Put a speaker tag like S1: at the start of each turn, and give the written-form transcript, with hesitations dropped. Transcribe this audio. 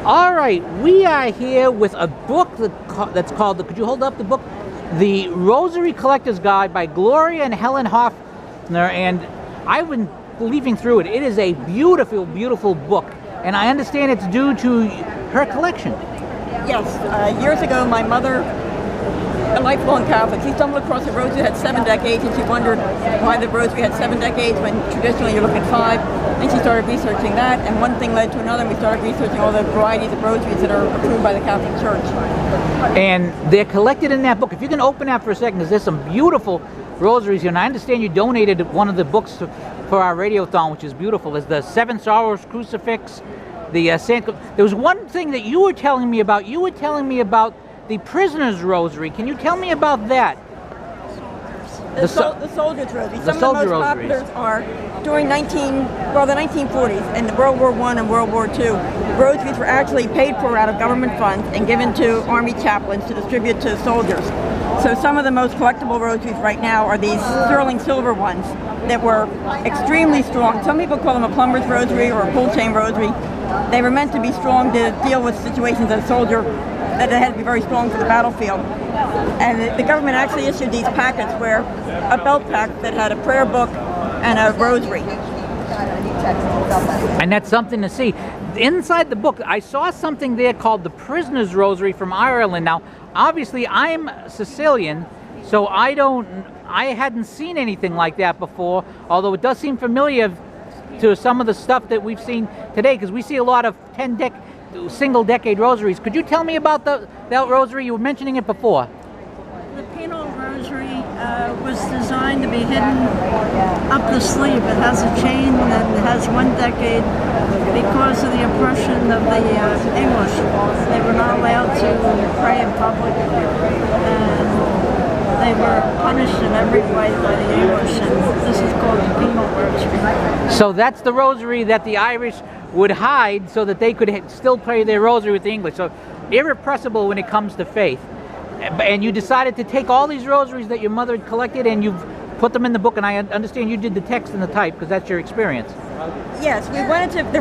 S1: All right, we are here with a book that's called, could you hold up the book? The Rosary Collector's Guide by Gloria and Helen Hoffner, and I've been leafing through it. It is a beautiful, beautiful book, and I understand it's due to her collection.
S2: Yes, years ago my mother, a lifelong Catholic, she stumbled across a rosary that had 7 decades, and she wondered why the rosary had 7 decades when traditionally you're looking at 5. Then she started researching that, and one thing led to another, and we started researching all the varieties of rosaries that are approved by the Catholic Church.
S1: And they're collected in that book. If you can open that for a second, because there's some beautiful rosaries here, and I understand you donated one of the books for our radiothon, which is beautiful. There's the Seven Sorrows Crucifix, the there was one thing that you were telling me about. You were telling me about the Prisoners Rosary. Can you tell me about that?
S2: The Soldier's Rosary. Some of the most popular are during the 1940s and the World War I and World War II. Rosaries were actually paid for out of government funds and given to Army chaplains to distribute to soldiers. So some of the most collectible rosaries right now are these sterling silver ones that were extremely strong. Some people call them a plumber's rosary or a pull chain rosary. They were meant to be strong to deal with situations as a soldier that they had to be very strong for the battlefield. And the government actually issued these packets where a belt pack that had a prayer book and a rosary.
S1: And that's something to see. Inside the book, I saw something there called the Prisoners Rosary from Ireland. Now, obviously, I'm Sicilian, so I hadn't seen anything like that before, although it does seem familiar to some of the stuff that we've seen today, because we see a lot of single-decade rosaries. Could you tell me about that rosary? You were mentioning it before.
S3: The penal rosary was designed to be hidden up the sleeve. It has a chain that has 1 decade because of the oppression of the English. They were not allowed to pray in public, and they were punished in every way by the English, and this is called the penal rosary.
S1: So that's the rosary that the Irish would hide so that they could still pray their rosary with the English. So irrepressible when it comes to faith. And you decided to take all these rosaries that your mother had collected and you've put them in the book, and I understand you did the text and the type because that's your experience.
S2: Yes, we wanted to.